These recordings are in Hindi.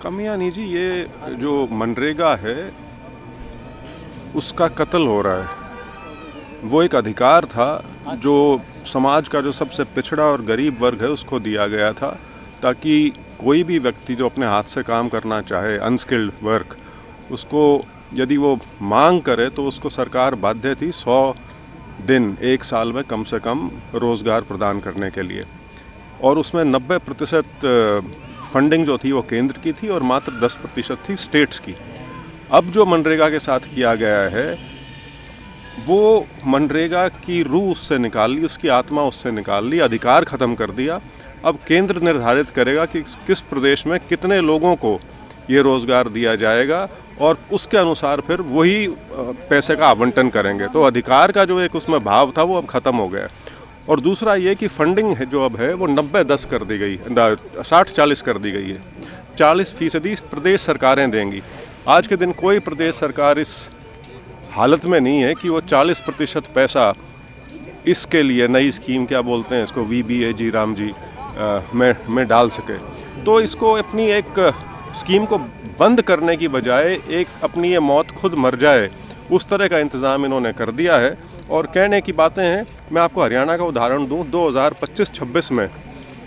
कमियां नहीं जी, ये जो मनरेगा है उसका कत्ल हो रहा है। वो एक अधिकार था जो समाज का जो सबसे पिछड़ा और गरीब वर्ग है उसको दिया गया था, ताकि कोई भी व्यक्ति जो अपने हाथ से काम करना चाहे, अनस्किल्ड वर्क, उसको यदि वो मांग करे तो उसको सरकार बाध्य थी 100 दिन एक साल में कम से कम रोज़गार प्रदान करने के लिए। और उसमें 90% फंडिंग जो थी वो केंद्र की थी और मात्र 10% थी स्टेट्स की। अब जो मनरेगा के साथ किया गया है वो मनरेगा की रूह उससे निकाल ली, उसकी आत्मा उससे निकाल ली, अधिकार ख़त्म कर दिया। अब केंद्र निर्धारित करेगा कि किस प्रदेश में कितने लोगों को ये रोज़गार दिया जाएगा और उसके अनुसार फिर वही पैसे का आवंटन करेंगे। तो अधिकार का जो एक उसमें भाव था वो अब ख़त्म हो गया। और दूसरा ये कि फंडिंग है जो अब है वो 90-10 कर दी गई, 60-40 कर दी गई है। 40% प्रदेश सरकारें देंगी। आज के दिन कोई प्रदेश सरकार इस हालत में नहीं है कि वो 40% पैसा इसके लिए नई स्कीम, क्या बोलते हैं इसको, VBAG राम जी में डाल सके। तो इसको अपनी एक स्कीम को बंद करने की बजाय एक अपनी ये मौत खुद मर जाए उस तरह का इंतज़ाम इन्होंने कर दिया है। और कहने की बातें हैं, मैं आपको हरियाणा का उदाहरण दूं, 2025-26 में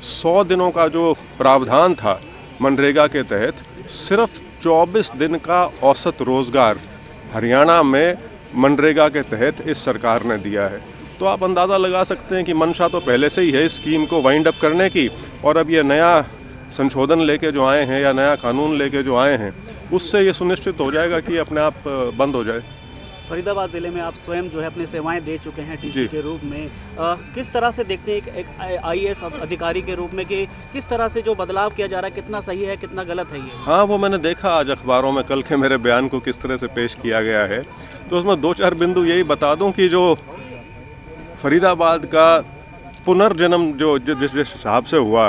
100 दिनों का जो प्रावधान था मनरेगा के तहत, सिर्फ 24 दिन का औसत रोज़गार हरियाणा में मनरेगा के तहत इस सरकार ने दिया है। तो आप अंदाज़ा लगा सकते हैं कि मंशा तो पहले से ही है इस स्कीम को वाइंड अप करने की, और अब ये नया संशोधन लेके जो आए हैं या नया कानून लेके जो आए हैं उससे ये सुनिश्चित हो जाएगा कि अपने आप बंद हो जाए। फरीदाबाद ज़िले में आप स्वयं जो है अपनी सेवाएं दे चुके हैं टीसी के रूप में, किस तरह से देखते हैं एक IAS अधिकारी के रूप में कि किस तरह से जो बदलाव किया जा रहा है, कितना सही है कितना गलत है ये? हाँ, वो मैंने देखा आज अखबारों में, कल के मेरे बयान को किस तरह से पेश किया गया है। तो उसमें 2-4 बिंदु यही बता दूं कि जो फरीदाबाद का पुनर्जन्म जो जिस हिसाब से हुआ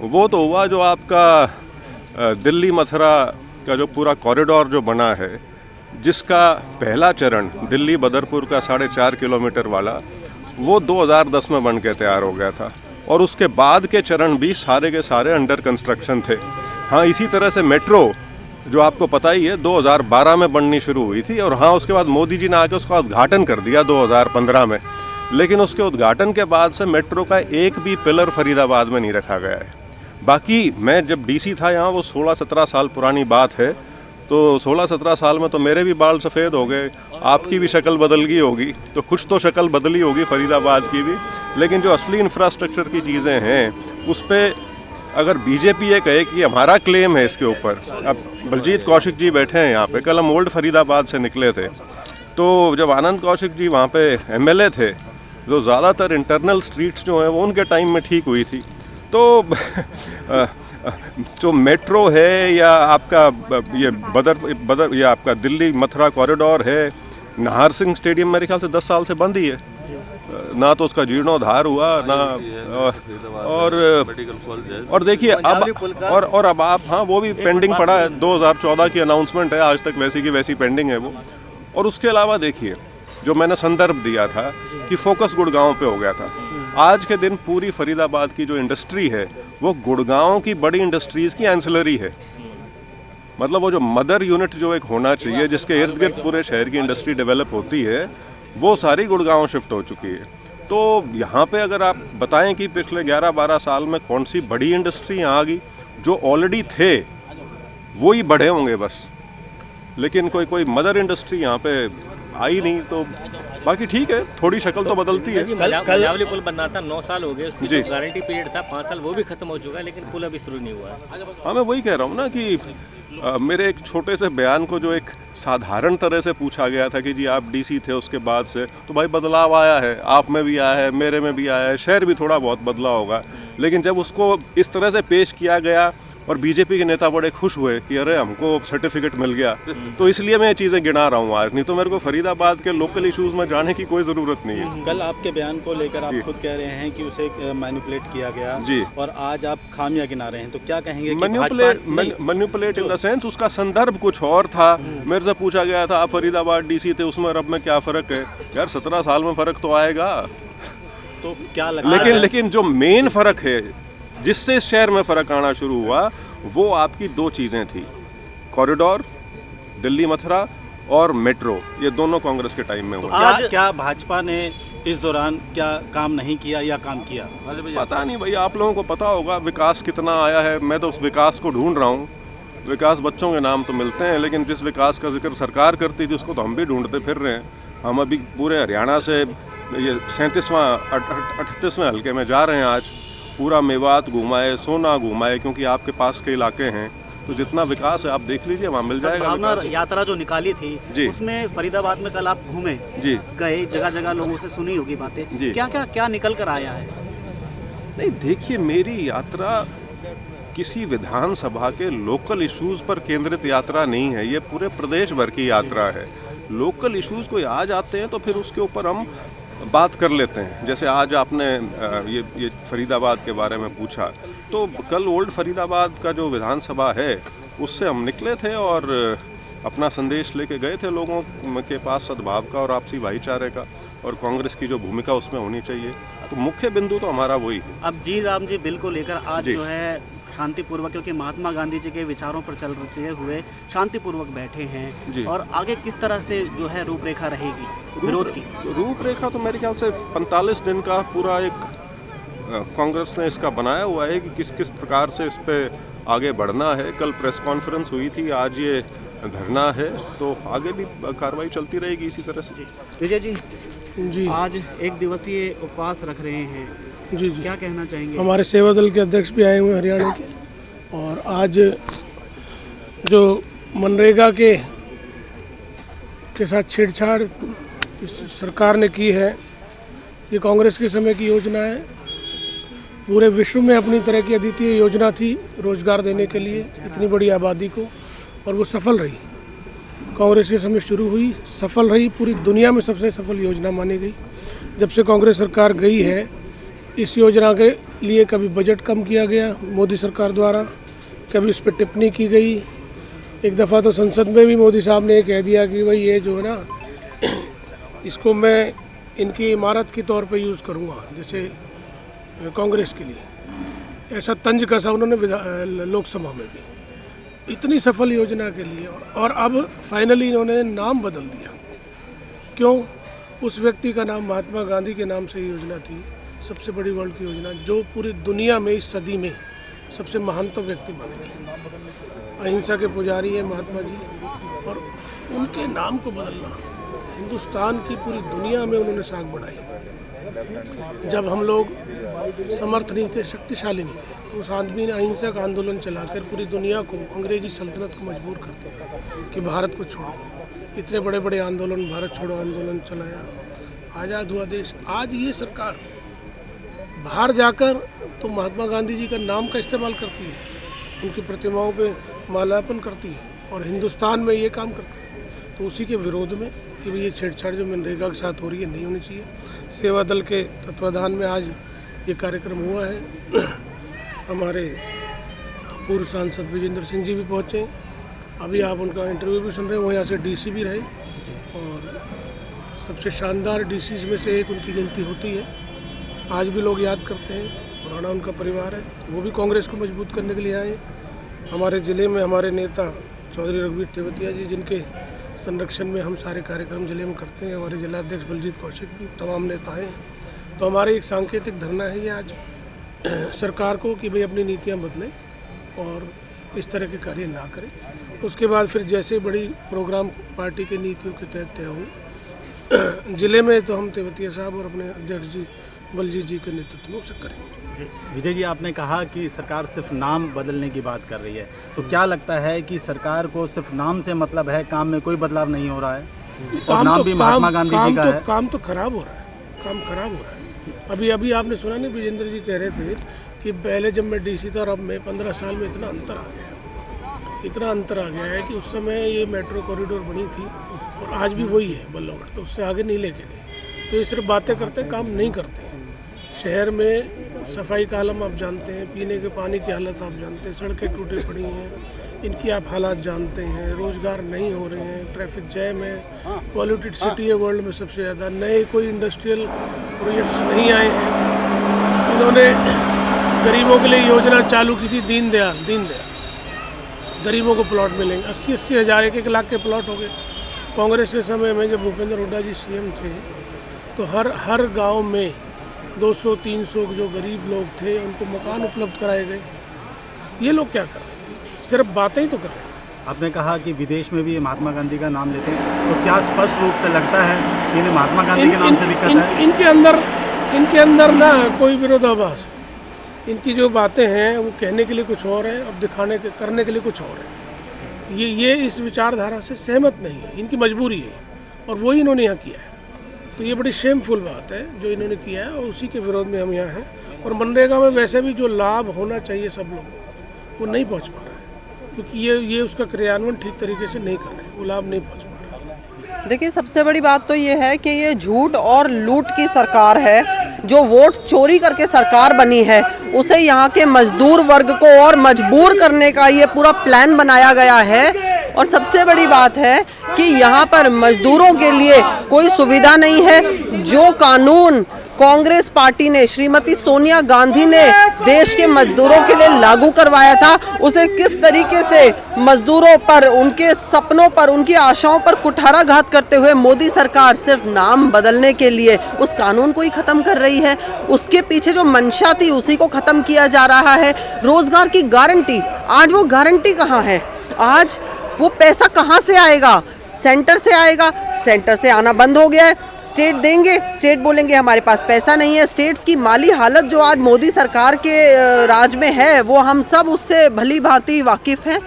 वो तो हुआ जो आपका दिल्ली मथुरा का जो पूरा कॉरिडोर जो बना है, जिसका पहला चरण दिल्ली बदरपुर का 4.5 किलोमीटर वाला वो 2010 में बन के तैयार हो गया था, और उसके बाद के चरण भी सारे के सारे अंडर कंस्ट्रक्शन थे। हाँ, इसी तरह से मेट्रो जो आपको पता ही है 2012 में बननी शुरू हुई थी, और हाँ उसके बाद मोदी जी ने आके उसका उद्घाटन कर दिया 2015 में। लेकिन उसके उद्घाटन के बाद से मेट्रो का एक भी पिलर फरीदाबाद में नहीं रखा गया है। बाकी मैं जब DC था यहाँ, वो 16-17 साल पुरानी बात है, तो 16-17 साल में तो मेरे भी बाल सफ़ेद हो गए, आपकी भी शक्ल बदल गई होगी, तो कुछ तो शक्ल बदली होगी फरीदाबाद की भी। लेकिन जो असली इंफ्रास्ट्रक्चर की चीज़ें हैं उस पर अगर बीजेपी ये कहे कि हमारा क्लेम है इसके ऊपर, अब बलजीत कौशिक जी बैठे हैं यहाँ पे, कल हम ओल्ड फरीदाबाद से निकले थे, तो जब आनंद कौशिक जी वहाँ पे MLA थे, जो ज़्यादातर इंटरनल स्ट्रीट्स जो हैं वो उनके टाइम में ठीक हुई थी। तो जो मेट्रो है या आपका ये बदर या आपका दिल्ली मथुरा कॉरिडोर है, नाहर सिंह स्टेडियम मेरे ख्याल से 10 साल से बंद ही है, ना तो उसका जीर्णोद्धार हुआ ना, और देखिए अब और अब आप, हाँ वो भी पेंडिंग पड़ा है, 2014 की अनाउंसमेंट है, आज तक वैसी की वैसी पेंडिंग है वो। और उसके अलावा देखिए जो मैंने संदर्भ दिया था कि फोकस गुड़गांव पे हो गया था, आज के दिन पूरी फरीदाबाद की जो इंडस्ट्री है वो गुड़गांव की बड़ी इंडस्ट्रीज़ की एंसिलरी है। मतलब वो जो मदर यूनिट जो एक होना चाहिए जिसके इर्द गिर्द पूरे शहर की इंडस्ट्री डेवलप होती है, वो सारी गुड़गांव शिफ्ट हो चुकी है। तो यहाँ पे अगर आप बताएं कि पिछले 11-12 साल में कौन सी बड़ी इंडस्ट्री यहाँ आ गई, जो ऑलरेडी थे वो ही बढ़े होंगे बस, लेकिन कोई मदर इंडस्ट्री यहाँ पे आई नहीं। तो बाकी ठीक है, थोड़ी शक्ल तो बदलती है। कल पुल बनना था, 9 साल हो गए, उसकी जो गारंटी पीरियड था 5 साल, वो भी खत्म हो चुका है, लेकिन पुल अभी शुरू नहीं हुआ है। हाँ, मैं वही कह रहा हूँ ना कि मेरे एक छोटे से बयान को जो एक साधारण तरह से पूछा गया था कि जी आप DC थे उसके बाद से, तो भाई बदलाव आया है, आप में भी आया है, मेरे में भी आया है, शहर भी थोड़ा बहुत बदला होगा। लेकिन जब उसको इस तरह से पेश किया गया और बीजेपी के नेता बड़े खुश हुए कि अरे हमको सर्टिफिकेट मिल गया, तो इसलिए मैं ये चीज़ें गिना रहा हूँ आज, नहीं तो मेरे को फरीदाबाद के लोकल इश्यूज़ में जाने की कोई ज़रूरत नहीं है। कल आपके बयान को लेकर आप खुद कह रहे हैं कि उसे मैनिपुलेट किया गया जी, और आज आप खामियां गिना रहे हैं, तो क्या कहेंगे? मैनिपुलेट इन द सेंस उसका संदर्भ कुछ और था। मेरे से पूछा गया था आप फरीदाबाद DC थे, उसमें और अब में क्या फ़र्क है? यार 17 साल में फ़र्क तो आएगा। तो क्या लगता है? लेकिन जो मेन फ़र्क है जिससे इस शहर में फ़र्क आना शुरू हुआ वो आपकी दो चीज़ें थी, कॉरिडोर, दिल्ली मथुरा और मेट्रो, ये दोनों कांग्रेस के टाइम में हुआ। क्या भाजपा ने इस दौरान क्या काम नहीं किया या काम किया? पता नहीं भाई, आप लोगों को पता होगा विकास कितना आया है। मैं तो उस विकास को ढूंढ रहा हूँ। विकास बच्चों के नाम तो मिलते हैं, लेकिन जिस विकास का जिक्र सरकार करती थी उसको तो हम भी ढूंढते फिर रहे हैं। हम अभी पूरे हरियाणा से ये 38वें हल्के में जा रहे हैं। आज पूरा मेवात घुमाए, सोना घुमाए, क्योंकि आपके पास के इलाके हैं, तो जितना विकास है आप देख लीजिए, वहाँ मिल जाएगा भावना विकास। यात्रा जो निकाली थी जी। उसमें फरीदाबाद में कल आप घूमे जी गए, जगह जगह लोगों से सुनी होगी बातें, जी। क्या निकल कर आया है? नहीं, देखिए, मेरी यात्रा किसी विधानसभा के लोकल इश्यूज पर केंद्रित यात्रा नहीं है, ये पूरे प्रदेश भर की यात्रा है। लोकल इश्यूज कोई आ जाते हैं तो फिर उसके ऊपर हम बात कर लेते हैं। जैसे आज आपने ये फरीदाबाद के बारे में पूछा, तो कल ओल्ड फरीदाबाद का जो विधानसभा है उससे हम निकले थे और अपना संदेश लेके गए थे लोगों के पास, सद्भाव का और आपसी भाईचारे का, और कांग्रेस की जो भूमिका उसमें होनी चाहिए। तो मुख्य बिंदु तो हमारा वही है। अब जी राम जी बिल को लेकर आज जी। जो है शांतिपूर्वक, क्योंकि महात्मा गांधी जी के विचारों पर चलते हुए शांतिपूर्वक बैठे हैं जी। और आगे किस तरह से जो है रूपरेखा रहेगी विरोध की? रूपरेखा तो मेरे ख्याल से 45 दिन का पूरा एक कांग्रेस ने इसका बनाया हुआ है कि किस किस प्रकार से इस पे आगे बढ़ना है। कल प्रेस कॉन्फ्रेंस हुई थी, आज ये धरना है, तो आगे भी कार्रवाई चलती रहेगी इसी तरह से। विजय जी, जी आज एक दिवसीय उपवास रख रहे हैं, जी जी क्या कहना चाहेंगे? हमारे सेवा दल के अध्यक्ष भी आए हुए हैं हरियाणा के, और आज जो मनरेगा के साथ छेड़छाड़ इस सरकार ने की है, ये कांग्रेस के समय की योजना है। पूरे विश्व में अपनी तरह की अद्वितीय योजना थी रोजगार देने के लिए इतनी बड़ी आबादी को, और वो सफल रही। कांग्रेस के समय शुरू हुई, सफल रही, पूरी दुनिया में सबसे सफल योजना मानी गई। जब से कांग्रेस सरकार गई है, इस योजना के लिए कभी बजट कम किया गया मोदी सरकार द्वारा, कभी उस पर टिप्पणी की गई। एक दफ़ा तो संसद में भी मोदी साहब ने कह दिया कि भाई ये जो है ना, इसको मैं इनकी इमारत के तौर पे यूज़ करूँगा, जैसे कांग्रेस के लिए। ऐसा तंज कसा उन्होंने लोकसभा में भी, इतनी सफल योजना के लिए। और अब फाइनली इन्होंने नाम बदल दिया। क्यों? उस व्यक्ति का नाम महात्मा गांधी के नाम से ये योजना थी, सबसे बड़ी वर्ल्ड की योजना, जो पूरी दुनिया में इस सदी में सबसे महानतम व्यक्ति माने गए। अहिंसा के पुजारी हैं महात्मा जी, और उनके नाम को बदलना, हिंदुस्तान की पूरी दुनिया में उन्होंने साख बढ़ाई। जब हम लोग समर्थ नहीं थे, शक्तिशाली नहीं थे, उस आदमी ने अहिंसक आंदोलन चलाकर पूरी दुनिया को, अंग्रेजी सल्तनत को मजबूर कर दिया कि भारत को छोड़ो। इतने बड़े बड़े आंदोलन, भारत छोड़ो आंदोलन चलाया, आज़ाद हुआ देश। आज ये सरकार बाहर जाकर तो महात्मा गांधी जी का नाम का इस्तेमाल करती है, उनकी प्रतिमाओं पे माल्यार्पण करती है, और हिंदुस्तान में ये काम करती है। तो उसी के विरोध में कि भाई ये छेड़छाड़ जो मनरेगा के साथ हो रही है, नहीं होनी चाहिए। सेवा दल के तत्वाधान में आज ये कार्यक्रम हुआ है। हमारे पूर्व सांसद विजेंद्र सिंह जी भी पहुँचे, अभी आप उनका इंटरव्यू भी सुन रहे हैं। वो यहाँ से डीसी भी रहे, और सबसे शानदार डीसीज में से एक उनकी गिनती होती है। आज भी लोग याद करते हैं, पुराना उनका परिवार है, वो भी कांग्रेस को मजबूत करने के लिए आए। हमारे ज़िले में हमारे नेता चौधरी रघुवीर तेवतिया जी, जिनके संरक्षण में हम सारे कार्यक्रम जिले में करते हैं, हमारे जिलाध्यक्ष बलजीत कौशिक भी, तमाम नेता हैं। तो हमारे एक सांकेतिक धरना है ये आज सरकार को कि भाई अपनी नीतियाँ बदलें और इस तरह के कार्य ना करें। उसके बाद फिर जैसे बड़ी प्रोग्राम पार्टी के नीतियों के तहत तय हों, जिले में तो हम तेवतिया साहब और अपने अध्यक्ष जी बलजीत जी के नेतृत्व में उसे करेंगे। विजय जी, आपने कहा कि सरकार सिर्फ नाम बदलने की बात कर रही है, तो क्या लगता है कि सरकार को सिर्फ नाम से मतलब है, काम में कोई बदलाव नहीं हो रहा है? और नाम भी महात्मा गांधी जी का है। काम तो खराब हो रहा है, काम खराब हो रहा है। अभी आपने सुना नहीं, विजेंद्र जी कह रहे थे कि पहले जब मैं डीसी था और अब मैं 15 साल में इतना अंतर आ गया, इतना अंतर आ गया है कि उस समय ये मेट्रो कॉरिडोर बनी थी और आज भी वही है बल्लभगढ़, तो उससे आगे नहीं लेके गए। तो ये सिर्फ बातें करते हैं, काम नहीं करते हैं। शहर में सफाई का आलम आप जानते हैं, पीने के पानी की हालत आप जानते हैं, सड़कें टूटी पड़ी हैं, इनकी आप हालात जानते हैं, रोज़गार नहीं हो रहे हैं, ट्रैफिक जैम है, पॉल्यूटेड सिटी है वर्ल्ड में सबसे ज़्यादा, नए कोई इंडस्ट्रियल प्रोजेक्ट्स नहीं आए हैं। इन्होंने गरीबों के लिए योजना चालू की थी दीनदयाल, गरीबों को प्लॉट मिलेंगे। 80-80 हज़ार 1-1 लाख के प्लॉट हो गए। कांग्रेस के समय में जब भूपेंद्र हुड्डा जी सीएम थे तो हर गांव में 200-300 जो गरीब लोग थे उनको मकान उपलब्ध कराए गए। ये लोग क्या कर रहे हैं? सिर्फ बातें ही तो कर रहे हैं। आपने कहा कि विदेश में भी ये महात्मा गांधी का नाम लेते हैं, तो क्या स्पष्ट रूप से लगता है कि इन्हें महात्मा गांधी के नाम से दिक्कत है? इनके अंदर ना कोई विरोधाभास है। इनकी जो बातें हैं वो कहने के लिए कुछ और है और करने के लिए कुछ और है। ये इस विचारधारा से सहमत नहीं है, इनकी मजबूरी है और वही इन्होंने यहाँ किया है। तो ये बड़ी शेमफुल बात है जो इन्होंने किया है और उसी के विरोध में हम यहाँ हैं। और मनरेगा में वैसे भी जो लाभ होना चाहिए सब लोगों को वो नहीं पहुँच पा रहा है, क्योंकि ये उसका क्रियान्वयन ठीक तरीके से नहीं कर रहे हैं, वो लाभ नहीं पहुँच पा रहा। देखिए, सबसे बड़ी बात तो ये है कि ये झूठ और लूट की सरकार है। जो वोट चोरी करके सरकार बनी है उसे यहाँ के मजदूर वर्ग को और मजबूर करने का ये पूरा प्लान बनाया गया है। और सबसे बड़ी बात है कि यहाँ पर मजदूरों के लिए कोई सुविधा नहीं है। जो कानून कांग्रेस पार्टी ने, श्रीमती सोनिया गांधी ने देश के मजदूरों के लिए लागू करवाया था, उसे किस तरीके से मजदूरों पर, उनके सपनों पर, उनकी आशाओं पर कुठाराघात करते हुए मोदी सरकार सिर्फ नाम बदलने के लिए उस कानून को ही खत्म कर रही है। उसके पीछे जो मंशा थी उसी को खत्म किया जा रहा है। रोजगार की गारंटी, आज वो गारंटी कहाँ है? आज वो पैसा कहाँ से आएगा? सेंटर से आएगा। सेंटर से आना बंद हो गया है। स्टेट देंगे, स्टेट बोलेंगे हमारे पास पैसा नहीं है। स्टेट्स की माली हालत जो आज मोदी सरकार के राज में है वो हम सब उससे भली भांति वाकिफ़ हैं।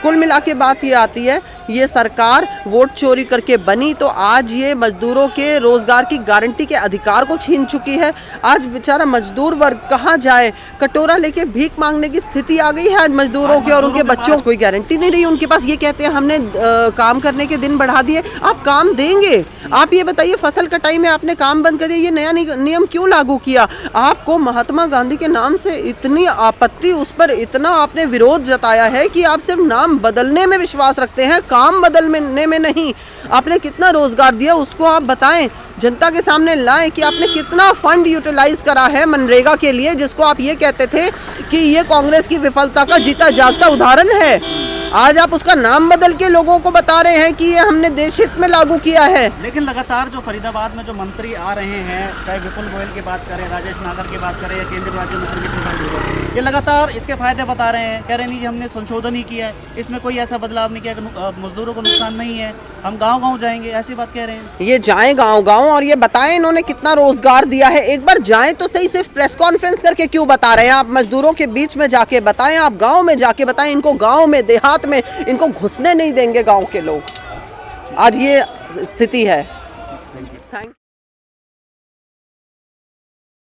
कुल मिला के बात ये आती है, ये सरकार वोट चोरी करके बनी तो आज ये मजदूरों के रोजगार की गारंटी के अधिकार को छीन चुकी है। आज बेचारा मजदूर वर्ग कहाँ जाए? कटोरा लेके भीख मांगने की स्थिति आ गई है आज मजदूरों की और उनके बच्चों को। कोई गारंटी नहीं रही उनके पास। ये कहते हैं हमने काम करने के दिन बढ़ा दिए। आप काम देंगे? आप ये बताइए, फसल कटाई में आपने काम बंद कर दिया, ये नया नियम क्यों लागू किया? आपको महात्मा गांधी के नाम से इतनी आपत्ति, उस पर इतना आपने विरोध जताया है कि आप सिर्फ नाम बदलने में विश्वास रखते हैं, काम बदलने में नहीं। आपने कितना रोजगार दिया उसको आप बताएं, जनता के सामने लाएं कि आपने कितना फंड यूटिलाइज करा है मनरेगा के लिए, जिसको आप ये कहते थे कि ये कांग्रेस की विफलता का जीता जागता उदाहरण है। आज आप उसका नाम बदल के लोगों को बता रहे हैं कि ये हमने देश हित में लागू किया है। लेकिन लगातार जो फरीदाबाद में जो मंत्री आ रहे हैं, चाहे विपुल गोयल की बात करें, राजेश नागर की बात करें या केंद्रीय राज्य मंत्री, ये लगातार इसके फायदे बता रहे हैं। कह रहे नहीं कि हमने संशोधन ही किया है, इसमें कोई ऐसा बदलाव नहीं किया, मजदूरों को नुकसान नहीं है, हम गाँव-गाँव जाएंगे, ऐसी बात कह रहे हैं। ये जाएं गाँव-गाँव और ये बताएं इन्होंने कितना रोजगार दिया है। एक बार जाएं तो सही, सिर्फ प्रेस कॉन्फ्रेंस करके क्यों बता रहे हैं? आप मजदूरों के बीच में जाके बताएं, आप गाँव में जाके बताएं। इनको गाँव में, देहात में इनको घुसने नहीं देंगे गांव के लोग। आज ये स्थिति है। थैंक